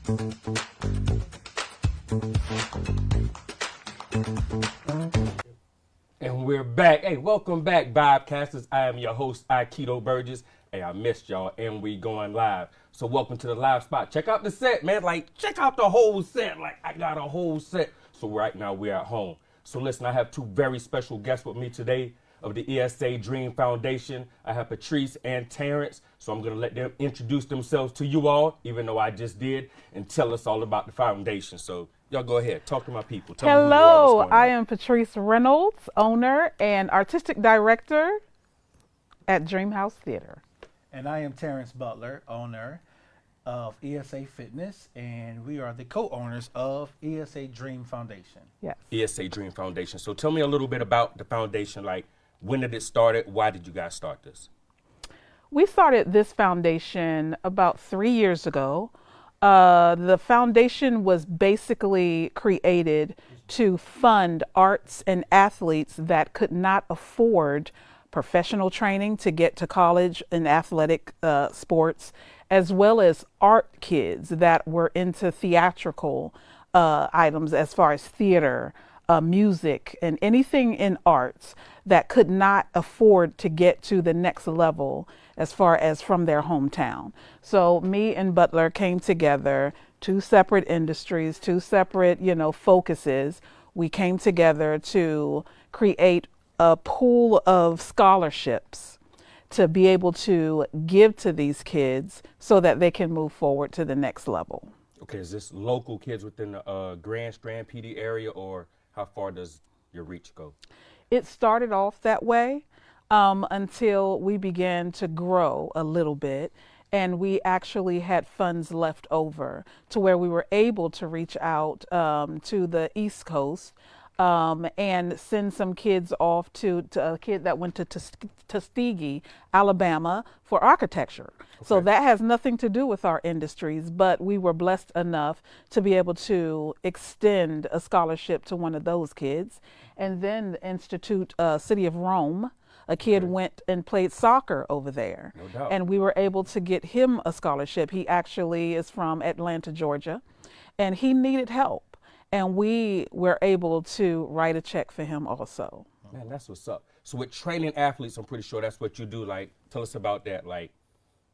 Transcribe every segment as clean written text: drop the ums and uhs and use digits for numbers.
And we're back. Hey, welcome back, VibeCasters. I am your host, Aikido Burgess. Hey, I missed y'all, and we going live. So welcome to the live spot. Check out the set, man. Like, check out the whole set. Like, I got a whole set. So right now, we're at home. So listen, I have two very special guests with me today of the ESA Dream Foundation. I have Patrice and Terrance. So I'm going to let them introduce themselves to you all, even though I just did, and tell us all about the foundation. So y'all go ahead. Talk to my people. Tell me who you are, Hello, what's going I on. am Patrice Reynolds, owner and artistic director at Dreamhouse Theater. And I am Terrance Butler, owner of ESA Fitness, and we are the co-owners of ESA Dream Foundation. Yes. ESA Dream Foundation. So tell me a little bit about the foundation. Like, when did it start? Why did you guys start this? We started this foundation about 3 years ago. The foundation was basically created to fund arts and athletes that could not afford professional training to get to college in athletic sports, as well as art kids that were into theatrical items as far as theater, music, and anything in arts that could not afford to get to the next level as far as from their hometown. So me and Butler came together, two separate industries, two separate, focuses. We came together to create a pool of scholarships to be able to give to these kids so that they can move forward to the next level. Okay, is this local kids within the Grand Strand PD area, or how far does your reach go? It started off that way until we began to grow a little bit, and we actually had funds left over to where we were able to reach out to the East Coast and send some kids off to a kid that went to Tuskegee, Alabama for architecture. Okay. So that has nothing to do with our industries, but we were blessed enough to be able to extend a scholarship to one of those kids. And then the Institute, City of Rome, a kid went and played soccer over there. No doubt. And we were able to get him a scholarship. He actually is from Atlanta, Georgia, and he needed help. And we were able to write a check for him also. Man, that's what's up. So with training athletes, I'm pretty sure that's what you do. Like, tell us about that. Like,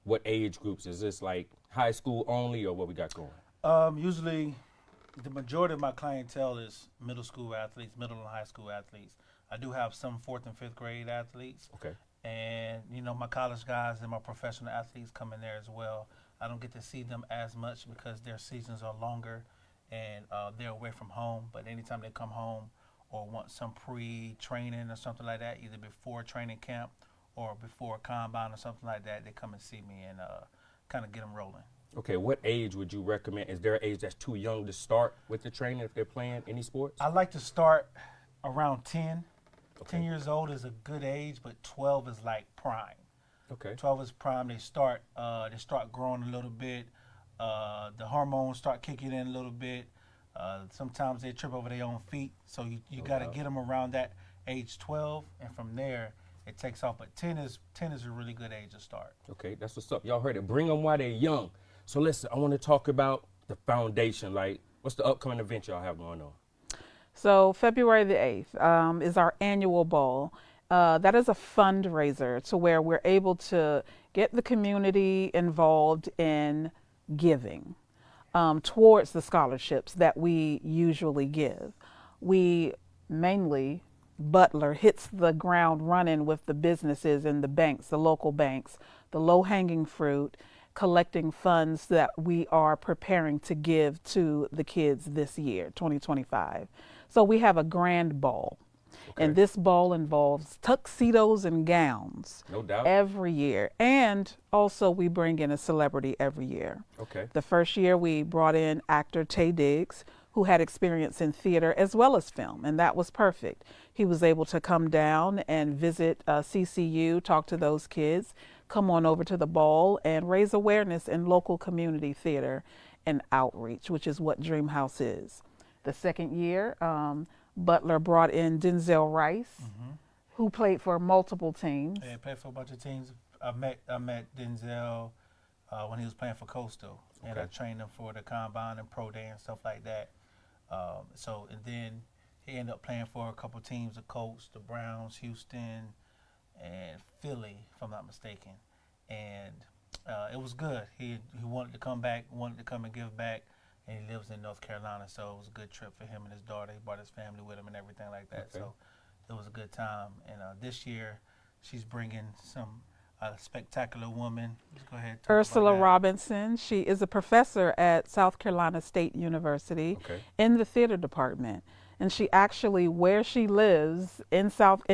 what age groups? Is this like high school only, or what we got going? Usually, the majority of my clientele is middle school athletes, middle and high school athletes. I do have some 4th and 5th grade athletes. Okay. And, my college guys and my professional athletes come in there as well. I don't get to see them as much because their seasons are longer and they're away from home. But anytime they come home or want some pre-training or something like that, either before training camp or before combine or something like that, they come and see me and kind of get them rolling. Okay, what age would you recommend? Is there an age that's too young to start with the training if they're playing any sports? I like to start around 10. Okay. 10 years old is a good age, but 12 is like prime. Okay. 12 is prime. They start growing a little bit. The hormones start kicking in a little bit. Sometimes they trip over their own feet. So you got to get them around that age 12, and from there it takes off. But 10 is a really good age to start. Okay, that's what's up. Y'all heard it. Bring them while they're young. So listen, I want to talk about the foundation. Like, what's the upcoming event y'all have going on? So February the 8th is our annual ball. That is a fundraiser to where we're able to get the community involved in giving towards the scholarships that we usually give. We mainly, Butler hits the ground running with the businesses and the banks, the local banks, the low-hanging fruit, collecting funds that we are preparing to give to the kids this year, 2025. So we have a grand ball. Okay. And this ball involves tuxedos and gowns. No doubt. Every year. And also we bring in a celebrity every year. Okay. The first year we brought in actor Taye Diggs, who had experience in theater as well as film, and that was perfect. He was able to come down and visit CCU, talk to those kids, come on over to the ball and raise awareness in local community theater and outreach, which is what Dreamhouse is. The second year, Butler brought in Denzel Rice, who played for multiple teams. Yeah, played for a bunch of teams. I met Denzel when he was playing for Coastal. and I trained him for the combine and pro day and stuff like that. And then he ended up playing for a couple teams, the Colts, the Browns, Houston, and Philly, if I'm not mistaken. And it was good. He wanted to come back, wanted to come and give back, and he lives in North Carolina, so it was a good trip for him and his daughter. He brought his family with him and everything like that. Okay. So it was a good time. And this year, she's bringing some spectacular woman. Let's go ahead. Ursula Robinson. She is a professor at South Carolina State University in the theater department. And she actually, where she lives in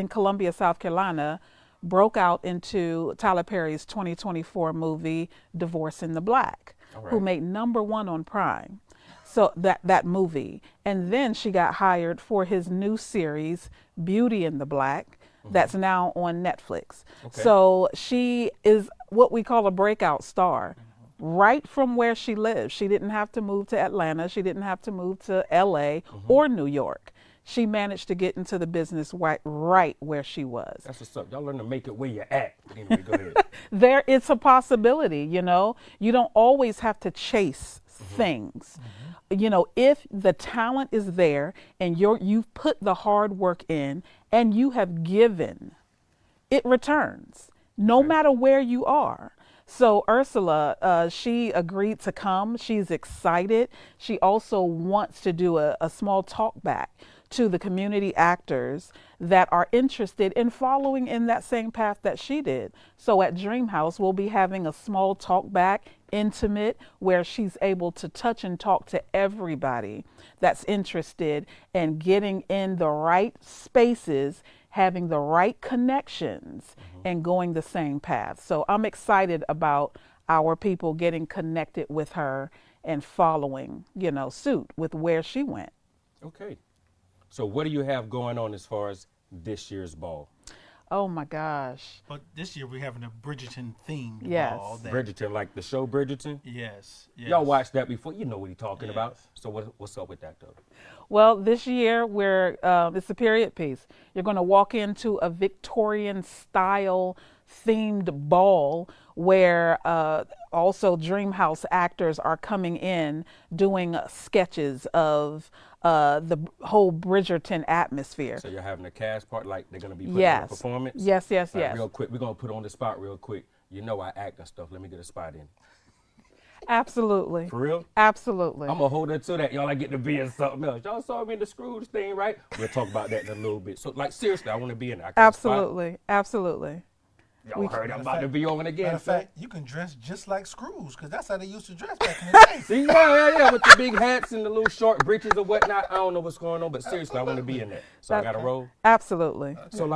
Columbia, South Carolina, broke out into Tyler Perry's 2024 movie, Divorce in the Black, who made #1 on Prime. So that movie. And then she got hired for his new series, Beauty in the Black, that's now on Netflix. So she is what we call a breakout star. Right from where she lives. She didn't have to move to Atlanta. She didn't have to move to LA or New York. She managed to get into the business right where she was. That's what's up. Y'all learn to make it where you're at. Anyway, go ahead. It's a possibility, you know. You don't always have to chase things. You know, if the talent is there and you've put the hard work in and you have given, it returns, no matter where you are. So Ursula, she agreed to come. She's excited. She also wants to do a small talk back to the community actors that are interested in following in that same path that she did. So at Dream House, we'll be having a small talk back, intimate, where she's able to touch and talk to everybody that's interested in getting in the right spaces, having the right connections, and going the same path. So I'm excited about our people getting connected with her and following, suit with where she went. Okay. So what do you have going on as far as this year's ball? Oh my gosh. But this year we're having a Bridgerton themed ball. Bridgerton, like the show Bridgerton? Yes. Y'all watched that before. You know what he's talking about. So what's up with that, though? Well, this year it's a period piece. You're going to walk into a Victorian style themed ball where also Dream House actors are coming in doing sketches of the whole Bridgerton atmosphere. So you're having a cast part, like they're going to be putting on a performance? Yes. Real quick, we're going to put on the spot real quick. You know I act and stuff. Let me get a spot in. Absolutely. For real? Absolutely. I'm going to hold her to that. Y'all, I get to be in something else. Y'all saw me in the Scrooge thing, right? We'll talk about that in a little bit. So, seriously, I want to be in there. Absolutely. Y'all heard I'm about to be on again. Matter of fact, you can dress just like Scrooge, because that's how they used to dress back in the day. See, yeah, with the big hats and the little short breeches or whatnot. I don't know what's going on, but seriously, I want to be in there. So I got to roll? Absolutely. So,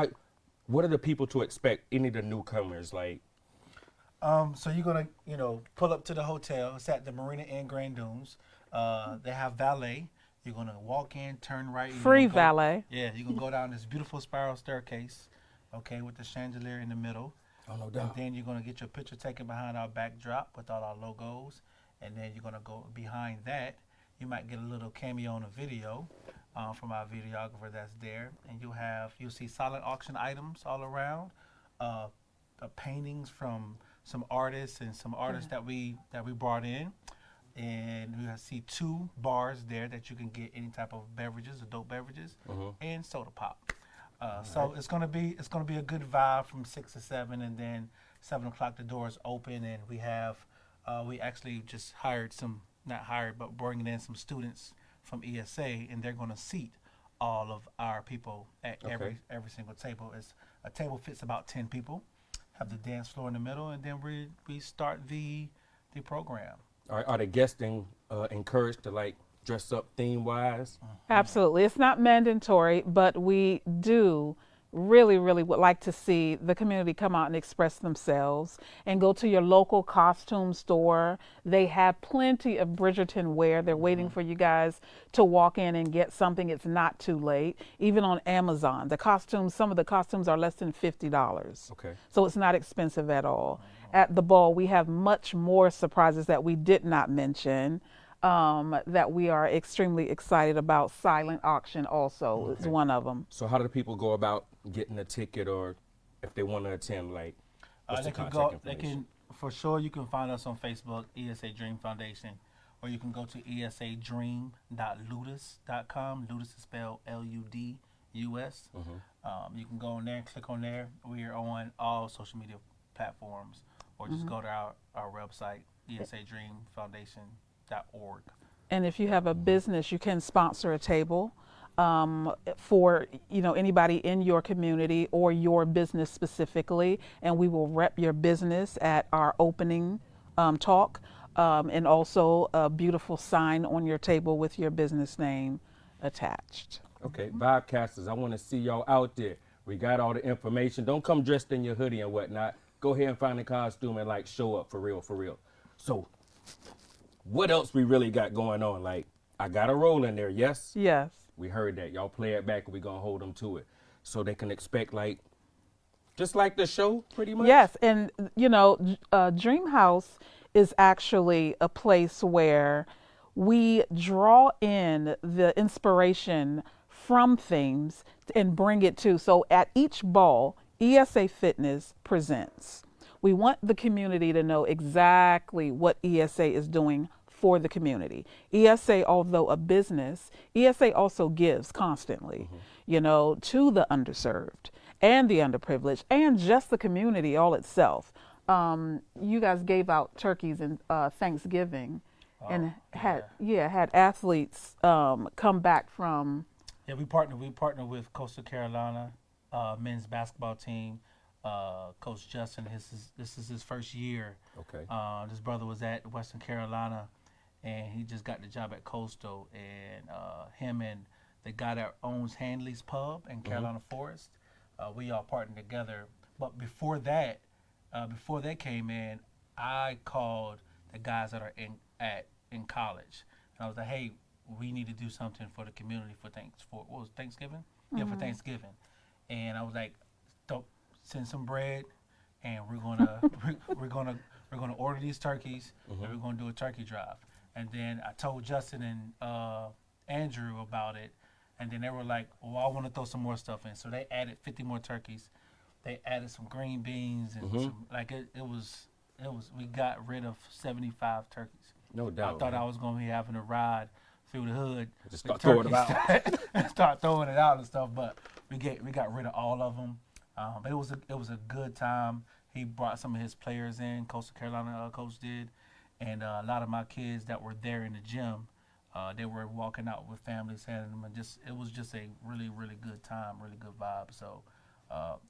what are the people to expect, any of the newcomers, So you're going to, pull up to the hotel. It's at the Marina Inn Grand Dunes. They have valet. You're going to walk in, turn right. Free valet. Yeah, you can go down this beautiful spiral staircase, with the chandelier in the middle. Oh, no doubt. And then you're going to get your picture taken behind our backdrop with all our logos. And then you're going to go behind that. You might get a little cameo on a video from our videographer that's there. And you'll see silent auction items all around, paintings from some artists that we brought in. And you'll see 2 bars there that you can get any type of beverages, adult beverages, and soda pop. So it's gonna be a good vibe from 6 to 7, and then 7 o'clock the doors open, and we actually just bringing in some students from ESA, and they're gonna seat all of our people at every single table. A table fits about 10 people. Have the dance floor in the middle, and then we start the program. Are the guests encouraged to dress up theme wise? Absolutely. It's not mandatory, but we do really would like to see the community come out and express themselves, and go to your local costume store. They have plenty of Bridgerton wear. They're waiting for you guys to walk in and get something. It's not too late. Even on Amazon, some of the costumes are less than $50. Okay. So it's not expensive at all. At the ball, we have much more surprises that we did not mention. That we are extremely excited about. Silent auction also is one of them. So how do people go about getting a ticket, or if they want to attend, what's the contact information? For sure, you can find us on Facebook, ESA Dream Foundation, or you can go to esadream.ludus.com. Ludus is spelled Ludus. You can go on there and click on there. We are on all social media platforms, or just go to our website, esadreamfoundation.org. And if you have a business, you can sponsor a table for anybody in your community or your business specifically, and we will rep your business at our opening talk, and also a beautiful sign on your table with your business name attached. Okay, VibeCasters, I want to see y'all out there. We got all the information. Don't come dressed in your hoodie and whatnot. Go ahead and find a costume and show up for real, for real. So, what else we really got going on? I got a role in there, yes? Yes. We heard that. Y'all play it back and we're going to hold them to it. So they can expect just like the show, pretty much? Yes, and Dream House is actually a place where we draw in the inspiration from themes and bring it to. So at each ball, ESA Fitness presents. We want the community to know exactly what ESA is doing for the community. ESA, although a business, ESA also gives constantly, to the underserved and the underprivileged and just the community all itself. You guys gave out turkeys in Thanksgiving and had athletes come back from. Yeah, we partnered with Coastal Carolina men's basketball team. Coach Justin, this is his first year. Okay. This brother was at Western Carolina, and he just got the job at Coastal. And him and the guy that owns Hanley's Pub in Carolina Forest, we all partnered together. But before they came in, I called the guys that are in college, and I was like, hey, we need to do something for the community for Thanksgiving? Yeah, for Thanksgiving. And I was like, send some bread, and we're gonna order these turkeys, and we're gonna do a turkey drive. And then I told Justin and Andrew about it, and then they were like, well, I want to throw some more stuff in. So they added 50 more turkeys. They added some green beans and we got rid of 75 turkeys. No doubt. I thought I was gonna be having a ride through the hood. Just start throwing it out. Start throwing it out and stuff, but we got rid of all of them. But it was a good time. He brought some of his players in. Coastal Carolina coach did, and a lot of my kids that were there in the gym, they were walking out with families, handing them, and it was just a really, really good time, really good vibe. So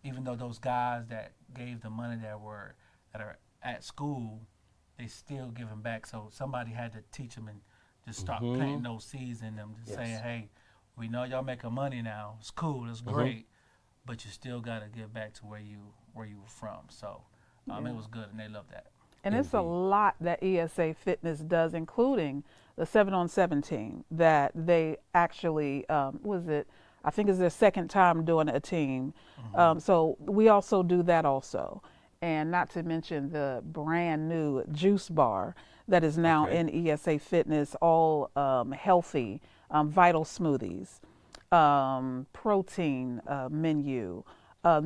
even though those guys that gave the money that are at school, they still giving back. So somebody had to teach them and just start planting those seeds in them, just saying, hey, we know y'all making money now. It's cool. It's great. But you still got to get back to where you were from. So it was good, and they loved that. And it's a lot that ESA Fitness does, including the 7-on-7 team that they actually, I think it's their second time doing a team. So we also do that also. And not to mention the brand new juice bar that is now in ESA Fitness, all healthy, vital smoothies. Protein menu,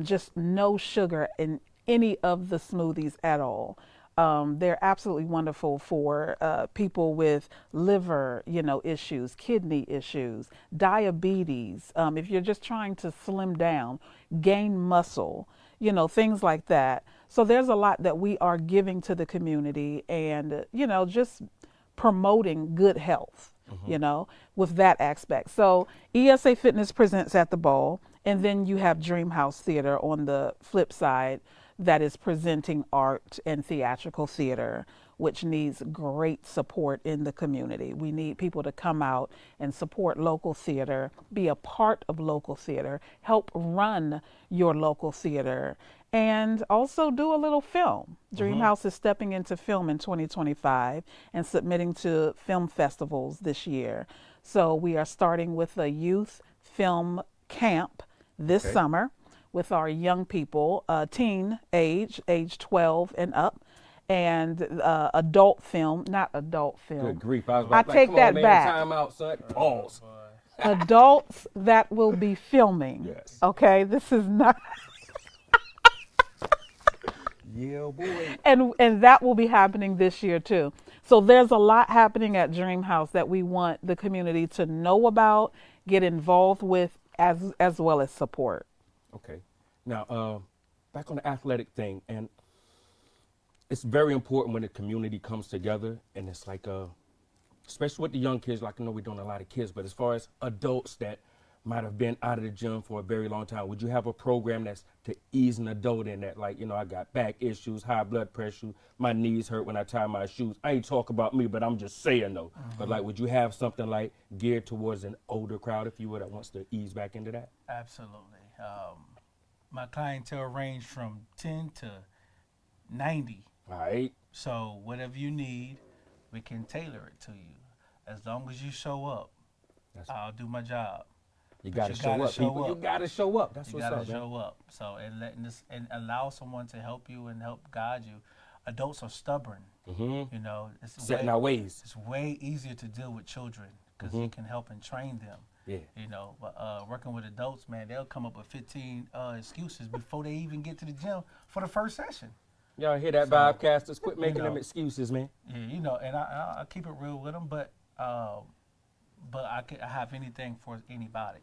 just no sugar in any of the smoothies at all. They're absolutely wonderful for people with liver, issues, kidney issues, diabetes. If you're just trying to slim down, gain muscle, things like that. So there's a lot that we are giving to the community and, just promoting good health. With that aspect. So ESA Fitness presents at the ball, and then you have Dream House Theater on the flip side that is presenting art and theatrical theater, which needs great support in the community. We need people to come out and support local theater, be a part of local theater, help run your local theater, and also do a little film. Dream House is stepping into film in 2025 and submitting to film festivals this year. So we are starting with a youth film camp this summer with our young people, teen age 12 and up, and adult film, not adult film. Good grief. I take that back. Time out, son. Pause. Adults that will be filming. Yes. Okay, this is not. Yeah, boy. And that will be happening this year too. So there's a lot happening at Dream House that we want the community to know about, get involved with, as well as support. Okay. Now, back on the athletic thing, and it's very important when the community comes together, and it's like, especially with the young kids, like I know we're doing a lot of kids, but as far as adults that might have been out of the gym for a very long time, would you have a program that's to ease an adult in that? Like, I got back issues, high blood pressure, my knees hurt when I tie my shoes. I ain't talk about me, but I'm just saying though. But like, would you have something like geared towards an older crowd, if you would, that wants to ease back into that? Absolutely. My clientele range from 10 to 90. All right. So whatever you need, we can tailor it to you. As long as you show up, I'll do my job. You got to show up, people. You got to show up. That's what's up, man. You got to show up. So, and allow someone to help you and help guide you. Adults are stubborn. It's Setting our ways. It's way easier to deal with children because you can help and train them. Yeah. But working with adults, man, they'll come up with 15 excuses before they even get to the gym for the first session. Y'all hear that, VibeCasters? Quit making them excuses, man. Yeah, and I keep it real with them, but I have anything for anybody.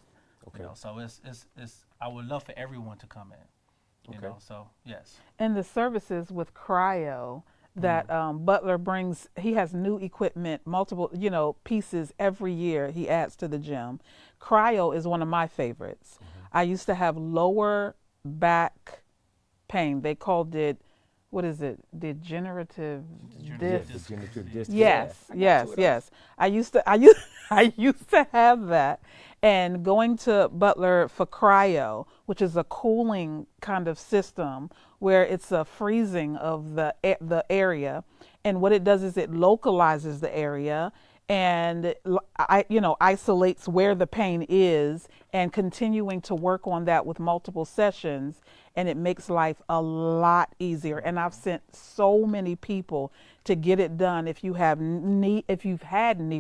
Okay. Mm-hmm. So it's I would love for everyone to come in. So yes. And the services with cryo that Butler brings, he has new equipment, multiple, pieces every year he adds to the gym. Cryo is one of my favorites. I used to have lower back pain. They called it, what is it? Degenerative disc. Degenerative disc. Yes. I used to have that, and going to Butler for cryo, which is a cooling kind of system where it's a freezing of the area, and what it does is it localizes the area and isolates where the pain is, and continuing to work on that with multiple sessions, and it makes life a lot easier. And I've sent so many people to get it done. If you've had knee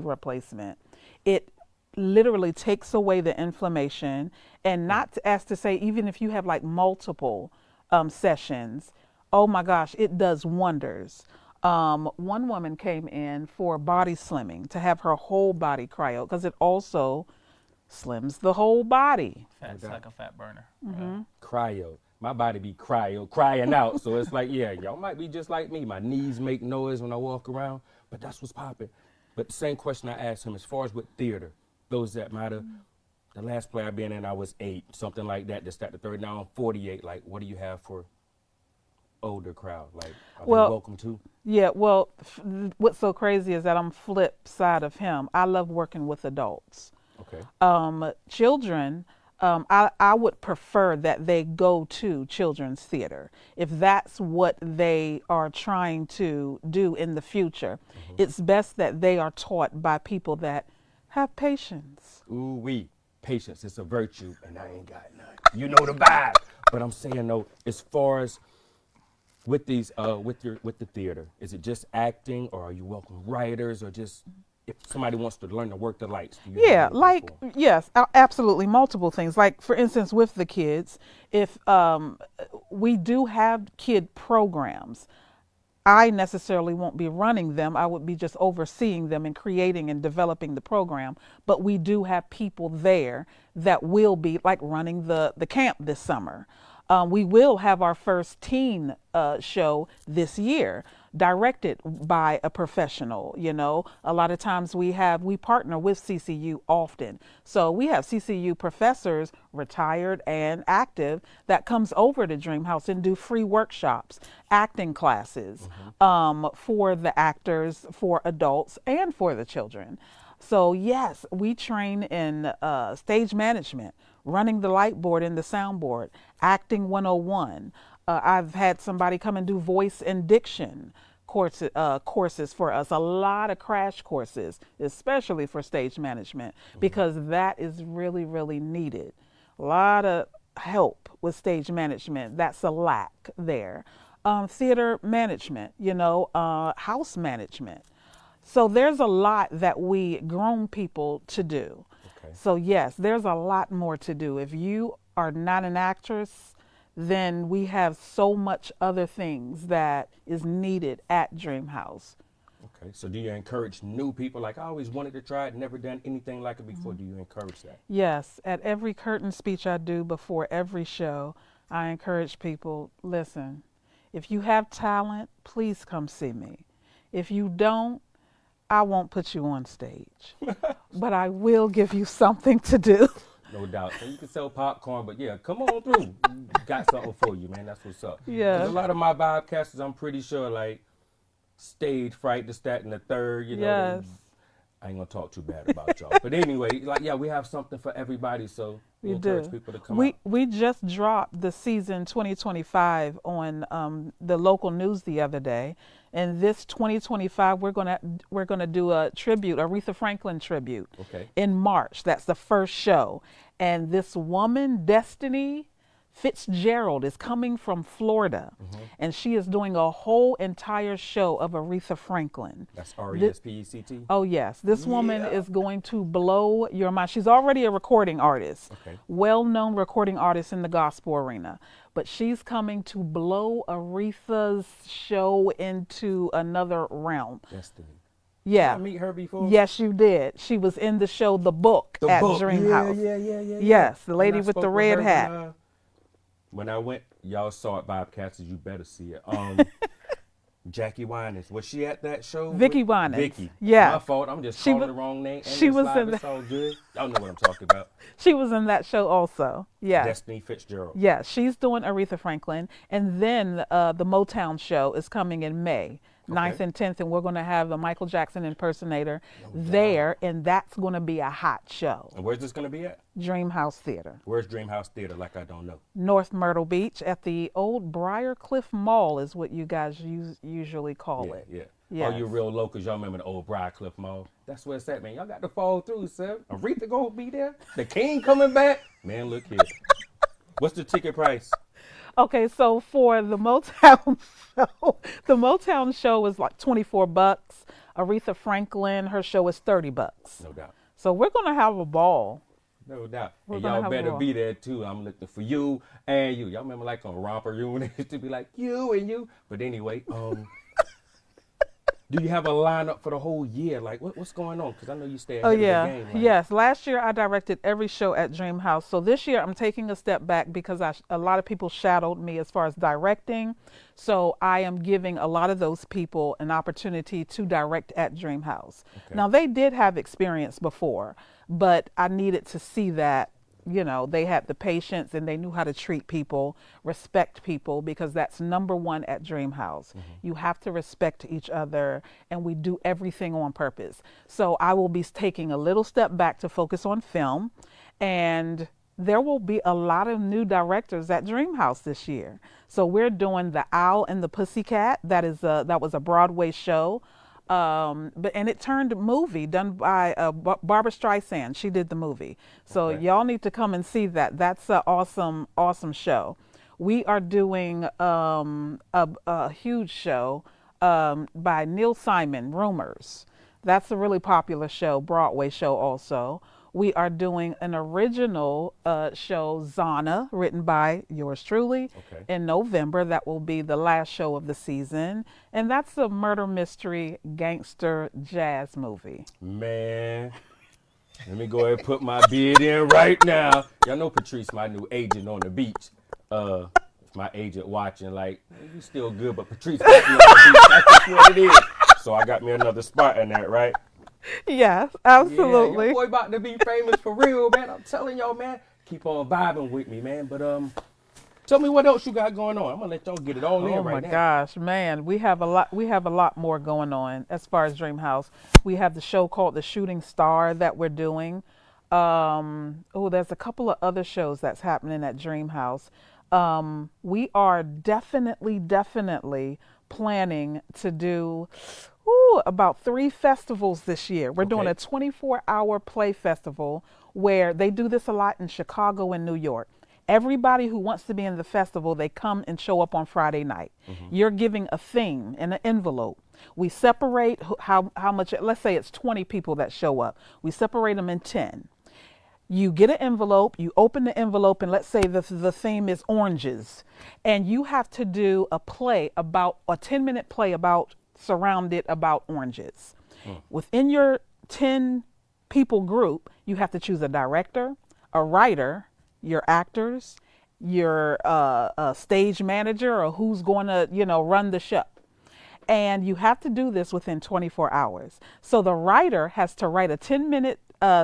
replacement, it literally takes away the inflammation. And not as to say, even if you have like multiple sessions, oh my gosh, it does wonders. One woman came in for body slimming, to have her whole body cryo, because it also slims the whole body. It's like a fat burner. Cryo. My body be crying out. So it's like, yeah, y'all might be just like me. My knees make noise when I walk around, but that's what's popping. But the same question I asked him, as far as with theater, those that matter, the last play I been in, I was 8, something like that. Just at the third, now I'm 48. Like, what do you have for older crowd? Like, are they welcome to? Yeah, well, what's so crazy is that I'm flip side of him. I love working with adults. Okay. Children, I would prefer that they go to children's theater if that's what they are trying to do in the future. It's best that they are taught by people that have patience. Ooh-wee. Patience, it's a virtue, and I ain't got none. You know the vibe. But I'm saying, though, as far as with these, with the theater, is it just acting, or are you welcome writers, or just if somebody wants to learn to work the lights? Yeah, like, yes, absolutely, multiple things. Like, for instance, with the kids, if we do have kid programs, I necessarily won't be running them. I would be just overseeing them and creating and developing the program. But we do have people there that will be like running the camp this summer. We will have our first teen show this year, directed by a professional. A lot of times we partner with CCU often. So we have CCU professors, retired and active, that comes over to Dream House and do free workshops, acting classes for the actors, for adults, and for the children. So yes, we train in stage management, running the light board and the soundboard, acting 101. I've had somebody come and do voice and diction courses for us, a lot of crash courses, especially for stage management, because that is really, really needed. A lot of help with stage management. That's a lack there. Theater management, house management. So there's a lot that we grown people to do. Okay. So yes, there's a lot more to do. If you are not an actress, then we have so much other things that is needed at Dream House. Okay, so do you encourage new people? Like, I always wanted to try it, never done anything like it before. Do you encourage that? Yes, at every curtain speech I do before every show, I encourage people, listen, if you have talent, please come see me. If you don't, I won't put you on stage, but I will give you something to do. No doubt. And you can sell popcorn, but yeah, come on through. Got something for you, man. That's what's up. Yeah. 'Cause a lot of my VibeCasters, I'm pretty sure, like, stage fright, this, that, and the third, you know. Yes. I ain't gonna talk too bad about y'all. But anyway, like, yeah, we have something for everybody, so we You encourage do. people to come We out. we just dropped the season 2025 on the local news the other day, and this 2025 we're gonna do a tribute, Aretha Franklin tribute, Okay. in March. That's the first show, and this woman, Destiny Fitzgerald, is coming from Florida, and she is doing a whole entire show of Aretha Franklin. That's RESPECT. Oh yes, this woman Yeah. is going to blow your mind. She's already a recording artist, Okay. well-known recording artist in the gospel arena, but she's coming to blow Aretha's show into another realm. Destiny. Yeah. Did I meet her before? Yes, you did. She was in the show The Book The at book. Dream Yeah, House. yeah. Yes, the When lady I with the spoke red her hat. When I went, y'all saw it, VibeCasters, you better see it. Jackie Winans, was she at that show? Vicky with- Winans. Vicky. Yeah. My fault. I'm just She calling was- the wrong name. And she it's was live, in it's the- all good. Y'all know what I'm talking about. She was in that show also. Yeah. Destiny Fitzgerald. Yeah, she's doing Aretha Franklin. And then the Motown show is coming in May, 9th Okay. and 10th. And we're going to have a Michael Jackson impersonator there. And that's going to be a hot show. And where's this going to be at? Dream House Theater, Where's Dream House Theater? Like, I don't know. North Myrtle Beach at the old Briarcliff Mall is what you guys usually call Yeah, it. yeah. Yes. All you real locals, y'all remember the old Briarcliff Mall? That's where it's at, man. Y'all got to fall through, sir. Aretha gonna be there. The King coming back. Man, look here. What's the ticket price? Okay, so for the Motown show, the Motown show is like $24. Aretha Franklin, her show is $30. No doubt. So we're going to have a ball. No doubt. We're And gonna y'all have a better ball. be there too. I'm looking for you and you. Y'all remember like on Romper Room, it used to be like you and you. But anyway, do you have a lineup for the whole year? Like what's going on? Because I know you stay ahead Oh of yeah, the game. Right? yes. Last year I directed every show at Dream House. So this year I'm taking a step back because a lot of people shadowed me as far as directing. So I am giving a lot of those people an opportunity to direct at Dream House. Okay. Now they did have experience before, but I needed to see that, you know, they had the patience and they knew how to treat people, respect people, because that's number one at Dream House. You have to respect each other, and we do everything on purpose. So I will be taking a little step back to focus on film, and there will be a lot of new directors at Dream House this year. So we're doing The Owl and the Pussycat. That was a Broadway show. And it turned movie done by Barbara Streisand. She did the movie. So Okay. y'all need to come and see that. That's an awesome, awesome show. We are doing a huge show by Neil Simon, Rumors. That's a really popular show, Broadway show also. We are doing an original show, Zana, written by yours truly, Okay. in November. That will be the last show of the season. And that's a murder mystery gangster jazz movie. Man, let me go ahead and put my bid in right now. Y'all know Patrice, my new agent on the beach. My agent watching, like, you still good, but Patrice got me on the beach. That's just what it is. So I got me another spot in that, right? Yes, Yeah, absolutely. your boy about to be famous for real, man. I'm telling y'all, man. Keep on vibing with me, man. But tell me what else you got going on. I'm gonna let y'all get it all in Oh right my now. gosh, man, we have a lot more going on as far as Dream House. We have the show called The Shooting Star that we're doing. There's a couple of other shows that's happening at Dream House. We are definitely planning to do about 3 festivals this year. We're doing Okay. a 24-hour play festival where they do this a lot in Chicago and New York. Everybody who wants to be in the festival, they come and show up on Friday night. You're giving a theme and an envelope. We separate how much, let's say it's 20 people that show up. We separate them in 10. You get an envelope, you open the envelope, and let's say the theme is oranges. And you have to do a 10-minute play surrounded about oranges. Within your 10 people group, you have to choose a director, a writer, your actors, your stage manager, or who's going to, run the show. And you have to do this within 24 hours. So the writer has to write a 10-minute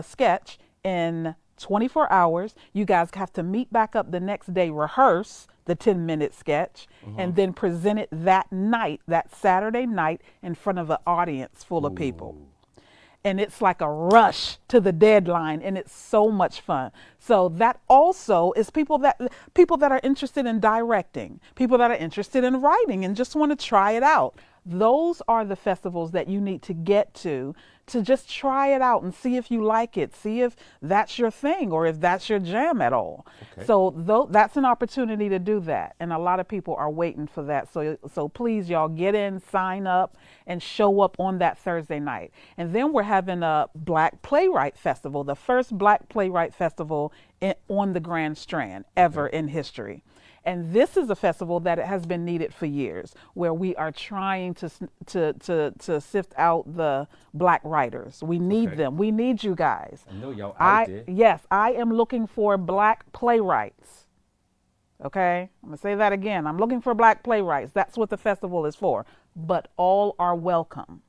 sketch in 24 hours. You guys have to meet back up the next day, rehearse the 10-minute sketch, and then present it that night, that Saturday night, in front of an audience full of people. And it's like a rush to the deadline, and it's so much fun. So that also is people that are interested in directing, people that are interested in writing and just want to try it out. Those are the festivals that you need to get to just try it out and see if you like it, see if that's your thing or if that's your jam at all. Okay. So that's an opportunity to do that. And a lot of people are waiting for that. So please, y'all, get in, sign up, and show up on that Thursday night. And then we're having a Black Playwright Festival, the first Black Playwright Festival on the Grand Strand ever in history. And this is a festival that has been needed for years, where we are trying to sift out the Black writers. We need them. We need you guys. I know y'all out there. Yes, I am looking for Black playwrights. Okay, I'm gonna say that again. I'm looking for Black playwrights. That's what the festival is for. But all are welcome.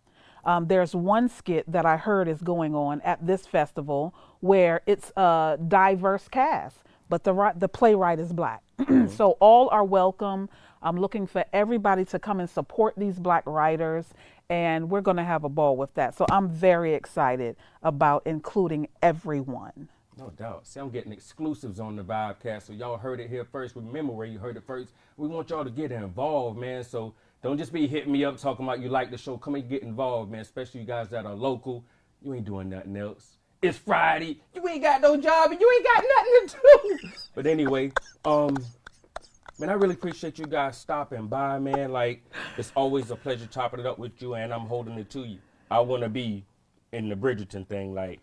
There's one skit that I heard is going on at this festival where it's a diverse cast, but the playwright is Black. So all are welcome. I'm looking for everybody to come and support these Black writers, and we're going to have a ball with that. So I'm very excited about including everyone. No doubt. See, I'm getting exclusives on the VibeCast, so y'all heard it here first. Remember where you heard it first. We want y'all to get involved, man. So don't just be hitting me up talking about you like the show. Come and get involved, man, especially you guys that are local. You ain't doing nothing else. It's Friday. You ain't got no job and you ain't got nothing to do. But anyway, man, I really appreciate you guys stopping by, man. Like, it's always a pleasure chopping it up with you, and I'm holding it to you. I want to be in the Bridgerton thing, like.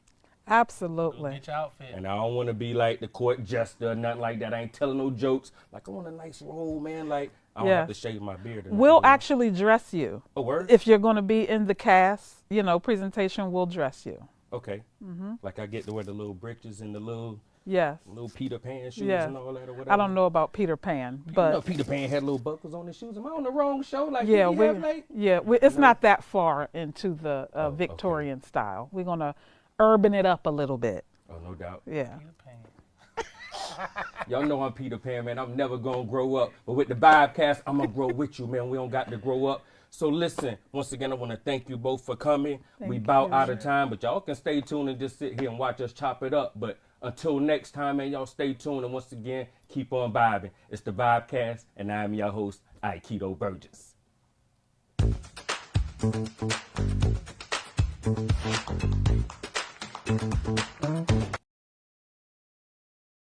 Absolutely. Get your outfit. And I don't want to be like the court jester or nothing like that. I ain't telling no jokes. Like, I want a nice roll, man. Like, I don't have to shave my beard. We'll actually dress you. Oh, word? If you're going to be in the cast, presentation, we'll dress you. Okay. Like I get to wear the little breeches and the little Peter Pan shoes and all that or whatever. I don't know about Peter Pan, but Peter Pan had little buckles on his shoes. Am I on the wrong show? Like it's not that far into the Victorian style. We're gonna urban it up a little bit. Oh, no doubt. Yeah. Peter Pan. Y'all know I'm Peter Pan, man. I'm never gonna grow up, but with the VibeCast, I'm gonna grow with you, man. We don't got to grow up. So listen, once again, I want to thank you both for coming. We about out of time, but y'all can stay tuned and just sit here and watch us chop it up. But until next time, man, y'all stay tuned. And once again, keep on vibing. It's the VibeCast, and I'm your host, Aikido Burgess.